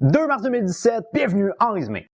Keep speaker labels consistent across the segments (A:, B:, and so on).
A: 2 mars 2017, bienvenue en résumé.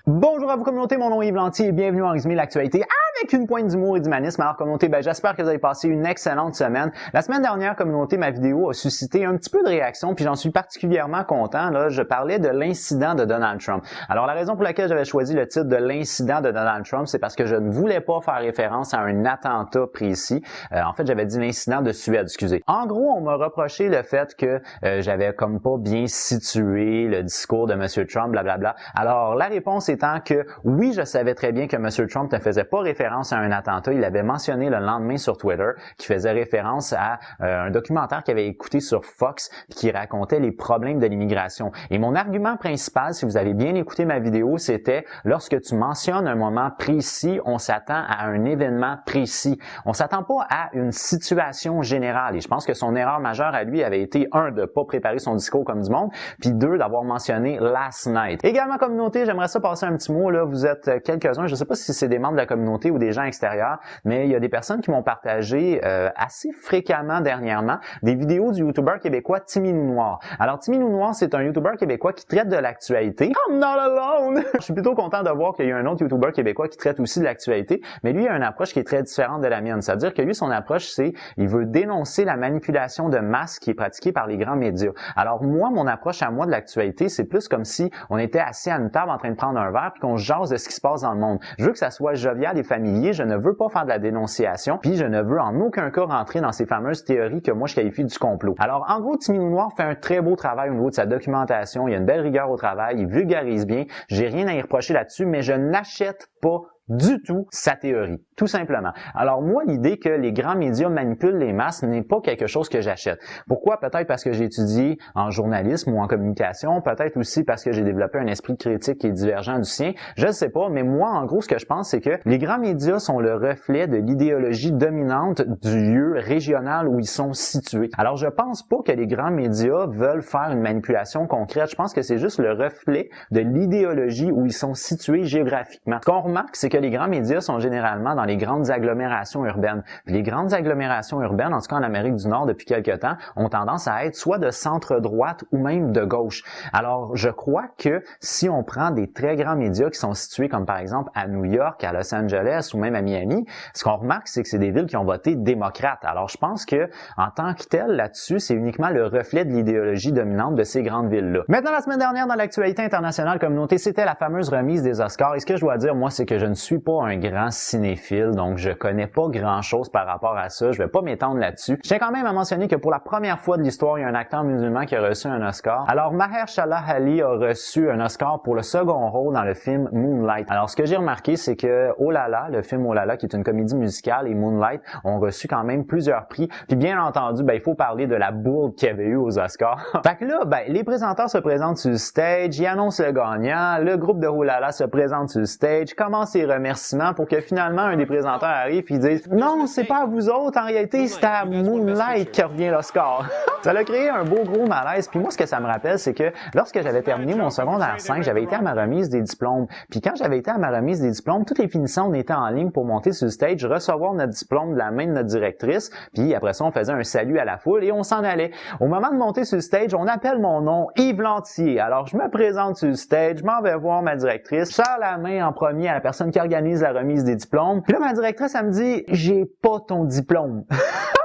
A: Bonjour à vous communauté, mon nom est Yves Lantier et bienvenue en résumé l'actualité avec une pointe d'humour et d'humanisme. Alors communauté, j'espère que vous avez passé une excellente semaine. La semaine dernière, communauté, ma vidéo a suscité un petit peu de réaction puis j'en suis particulièrement content. Là, je parlais de l'incident de Donald Trump. Alors la raison pour laquelle j'avais choisi le titre de l'incident de Donald Trump, c'est parce que je ne voulais pas faire référence à un attentat précis. En fait, j'avais dit l'incident de Suède, excusez. En gros, on m'a reproché le fait que j'avais comme pas bien situé le discours de M. Trump, blablabla. Alors la réponse étant que oui, je savais très bien que M. Trump ne faisait pas référence à un attentat. Il avait mentionné le lendemain sur Twitter qui faisait référence à un documentaire qu'il avait écouté sur Fox qui racontait les problèmes de l'immigration. Et mon argument principal, si vous avez bien écouté ma vidéo, c'était lorsque tu mentionnes un moment précis, on s'attend à un événement précis. On s'attend pas à une situation générale. Et je pense que son erreur majeure à lui avait été, un, de pas préparer son discours comme du monde, puis deux, d'avoir mentionné last night. Également, communauté, j'aimerais ça passer un petit mot. Là, vous êtes quelques-uns, je ne sais pas si c'est des membres de la communauté ou des gens extérieurs, mais il y a des personnes qui m'ont partagé assez fréquemment dernièrement des vidéos du YouTuber québécois Timinou Noir. Alors Timinou Noir, c'est un YouTuber québécois qui traite de l'actualité. I'm not alone! Je suis plutôt content de voir qu'il y a un autre YouTuber québécois qui traite aussi de l'actualité, mais lui a une approche qui est très différente de la mienne. C'est-à-dire que lui, son approche, c'est il veut dénoncer la manipulation de masse qui est pratiquée par les grands médias. Alors moi, mon approche à moi de l'actualité, c'est plus comme si on était assis à une table en train de prendre un verre puis qu'on jase de ce qui se passe dans le monde. Je veux que ça soit jovial et familier, je ne veux pas faire de la dénonciation, puis je ne veux en aucun cas rentrer dans ces fameuses théories que moi je qualifie du complot. Alors en gros, Timinou Noir fait un très beau travail au niveau de sa documentation, il y a une belle rigueur au travail, il vulgarise bien, j'ai rien à y reprocher là-dessus, mais je n'achète pas du tout sa théorie, tout simplement. Alors moi, l'idée que les grands médias manipulent les masses n'est pas quelque chose que j'achète. Pourquoi? Peut-être parce que j'ai étudié en journalisme ou en communication, peut-être aussi parce que j'ai développé un esprit critique qui est divergent du sien, je ne sais pas, mais moi, en gros, ce que je pense, c'est que les grands médias sont le reflet de l'idéologie dominante du lieu régional où ils sont situés. Alors je pense pas que les grands médias veulent faire une manipulation concrète, je pense que c'est juste le reflet de l'idéologie où ils sont situés géographiquement. Ce qu'on remarque, c'est que les grands médias sont généralement dans les grandes agglomérations urbaines. Puis les grandes agglomérations urbaines, en tout cas en Amérique du Nord depuis quelque temps, ont tendance à être soit de centre-droite ou même de gauche. Alors, je crois que si on prend des très grands médias qui sont situés comme par exemple à New York, à Los Angeles ou même à Miami, ce qu'on remarque, c'est que c'est des villes qui ont voté démocrate. Alors, je pense que en tant que tel, là-dessus, c'est uniquement le reflet de l'idéologie dominante de ces grandes villes-là. Maintenant, la semaine dernière, dans l'actualité internationale communauté, c'était la fameuse remise des Oscars. Et ce que je dois dire, moi, c'est que je ne suis pas un grand cinéphile, donc je connais pas grand-chose par rapport à ça. Je vais pas m'étendre là-dessus. Je tiens quand même à mentionner que pour la première fois de l'histoire, il y a un acteur musulman qui a reçu un Oscar. Alors, Mahershala Ali a reçu un Oscar pour le second rôle dans le film Moonlight. Alors, ce que j'ai remarqué, c'est que Oh là là, le film Oh là là, qui est une comédie musicale, et Moonlight ont reçu quand même plusieurs prix. Puis bien entendu, il faut parler de la bourde qu'il y avait eu aux Oscars. Fait que là, les présenteurs se présentent sur le stage, ils annoncent le gagnant, le groupe de Oh là là se présente sur le stage, commence les remerciements pour que finalement un des présenteurs arrive et dise « Non, c'est pas à vous autres, en réalité, c'est à Moonlight qui revient l'Oscar. » Ça a créé un beau gros malaise. Puis moi, ce que ça me rappelle, c'est que lorsque j'avais terminé mon secondaire 5, j'avais été à ma remise des diplômes. Puis quand j'avais été à ma remise des diplômes, toutes les finissants, on était en ligne pour monter sur le stage, recevoir notre diplôme de la main de notre directrice. Puis après ça, on faisait un salut à la foule et on s'en allait. Au moment de monter sur le stage, on appelle mon nom Yves Lantier. Alors, je me présente sur le stage, je m'en vais voir ma directrice, je serre la main en premier à la personne qui organise la remise des diplômes. Puis là, ma directrice, elle me dit « J'ai pas ton diplôme. »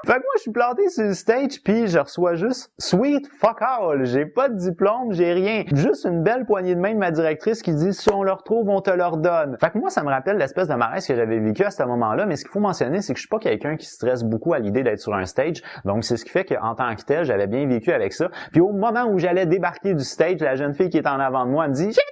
A: Fait que moi, je suis planté sur le stage, puis je reçois juste « Sweet fuck all. J'ai pas de diplôme, j'ai rien. » Juste une belle poignée de main de ma directrice qui dit « Si on le retrouve, on te le redonne. » Fait que moi, ça me rappelle l'espèce de malaise que j'avais vécu à ce moment-là, mais ce qu'il faut mentionner, c'est que je suis pas quelqu'un qui stresse beaucoup à l'idée d'être sur un stage. Donc, c'est ce qui fait qu'en tant que tel, j'avais bien vécu avec ça. Puis au moment où j'allais débarquer du stage, la jeune fille qui est en avant de moi, elle me dit « J'ai ton diplôme! »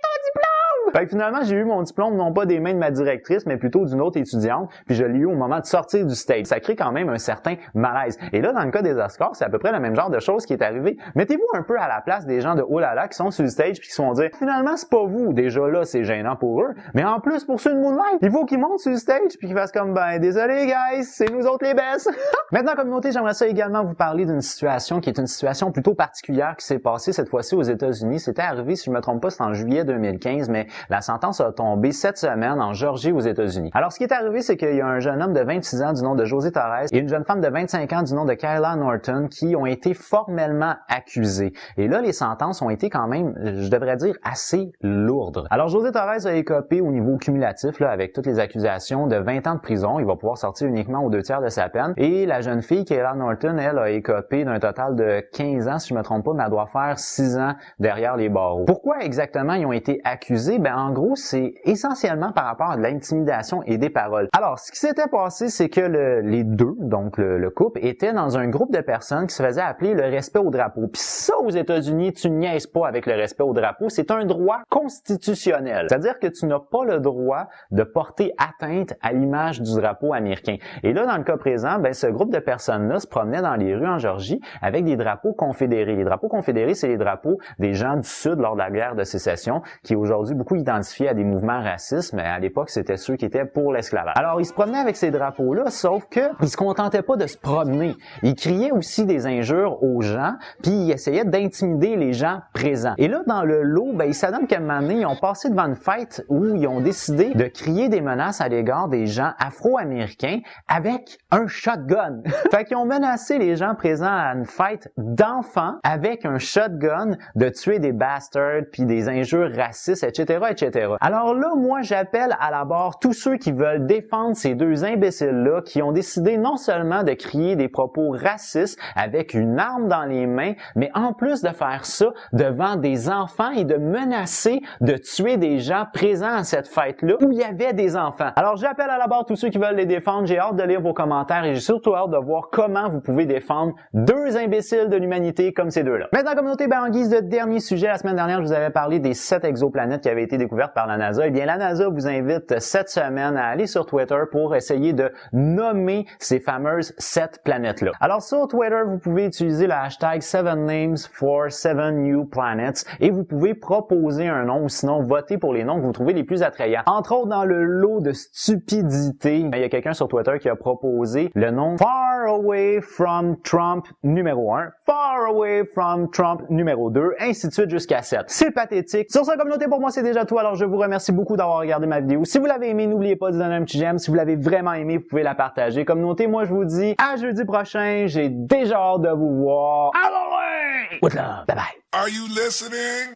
A: Fait que finalement, j'ai eu mon diplôme non pas des mains de ma directrice, mais plutôt d'une autre étudiante, puis je l'ai eu au moment de sortir du stage. Ça crée quand même un certain malaise. Et là, dans le cas des Oscars, c'est à peu près le même genre de chose qui est arrivé. Mettez-vous un peu à la place des gens de Oh là là qui sont sur le stage puis qui se font dire finalement, c'est pas vous. Déjà là, c'est gênant pour eux. Mais en plus, pour ceux de Moonlight, il faut qu'ils montent sur le stage puis qu'ils fassent comme désolé guys, c'est nous autres les best. Maintenant, communauté, j'aimerais ça également vous parler d'une situation qui est une situation plutôt particulière qui s'est passée cette fois-ci aux États-Unis. C'était arrivé, si je me trompe pas, c'est en juillet 2015, mais La sentence a tombé cette semaine en Georgie aux États-Unis. Alors, ce qui est arrivé, c'est qu'il y a un jeune homme de 26 ans du nom de José Torres et une jeune femme de 25 ans du nom de Kayla Norton qui ont été formellement accusés. Et là, les sentences ont été quand même, je devrais dire, assez lourdes. Alors, José Torres a écopé au niveau cumulatif, là, avec toutes les accusations, de 20 ans de prison. Il va pouvoir sortir uniquement aux 2/3 de sa peine. Et la jeune fille, Kayla Norton, elle, a écopé d'un total de 15 ans, si je me trompe pas, mais elle doit faire 6 ans derrière les barreaux. Pourquoi exactement ils ont été accusés? Ben, en gros, c'est essentiellement par rapport à de l'intimidation et des paroles. Alors, ce qui s'était passé, c'est que les deux, donc le couple, étaient dans un groupe de personnes qui se faisaient appeler le respect au drapeau. Puis ça, aux États-Unis, tu niaises pas avec le respect au drapeau. C'est un droit constitutionnel. C'est-à-dire que tu n'as pas le droit de porter atteinte à l'image du drapeau américain. Et là, dans le cas présent, ben, ce groupe de personnes-là se promenait dans les rues en Georgie avec des drapeaux confédérés. Les drapeaux confédérés, c'est les drapeaux des gens du Sud lors de la guerre de sécession, qui est aujourd'hui beaucoup identifiés à des mouvements racistes, mais à l'époque, c'était ceux qui étaient pour l'esclavage. Alors, ils se promenaient avec ces drapeaux-là, sauf que ils se contentaient pas de se promener. Ils criaient aussi des injures aux gens, puis ils essayaient d'intimider les gens présents. Et là, dans le lot, ben, il s'adonne qu'à un moment donné, ils ont passé devant une fête où ils ont décidé de crier des menaces à l'égard des gens afro-américains avec un shotgun. Fait qu'ils ont menacé les gens présents à une fête d'enfants avec un shotgun de tuer des bastards puis des injures racistes, etc., etc. Alors là, moi, j'appelle à la barre tous ceux qui veulent défendre ces deux imbéciles-là qui ont décidé non seulement de crier des propos racistes avec une arme dans les mains, mais en plus de faire ça devant des enfants et de menacer de tuer des gens présents à cette fête-là où il y avait des enfants. Alors, j'appelle à la barre tous ceux qui veulent les défendre. J'ai hâte de lire vos commentaires et j'ai surtout hâte de voir comment vous pouvez défendre deux imbéciles de l'humanité comme ces deux-là. Maintenant, communauté, ben, en guise de dernier sujet, la semaine dernière, je vous avais parlé des 7 exoplanètes qui avaient été découvertes par la NASA. Eh bien, la NASA vous invite cette semaine à aller sur Twitter pour essayer de nommer ces fameuses 7 planètes-là. Alors, sur Twitter, vous pouvez utiliser le hashtag 7names for 7 new planets et vous pouvez proposer un nom ou sinon voter pour les noms que vous trouvez les plus attrayants. Entre autres, dans le lot de stupidité, il y a quelqu'un sur Twitter qui a proposé le nom Far Away from Trump numéro 1, Far Away from Trump numéro 2, ainsi de suite jusqu'à 7. C'est pathétique. Sur cette communauté, pour moi, c'est déjà tout. Alors, je vous remercie beaucoup d'avoir regardé ma vidéo. Si vous l'avez aimé, n'oubliez pas de donner un petit j'aime. Si vous l'avez vraiment aimé, vous pouvez la partager. Communauté, moi, je vous dis à jeudi prochain. J'ai déjà hâte de vous voir. Allons! With love. Bye bye.
B: Are you listening?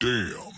B: Damn.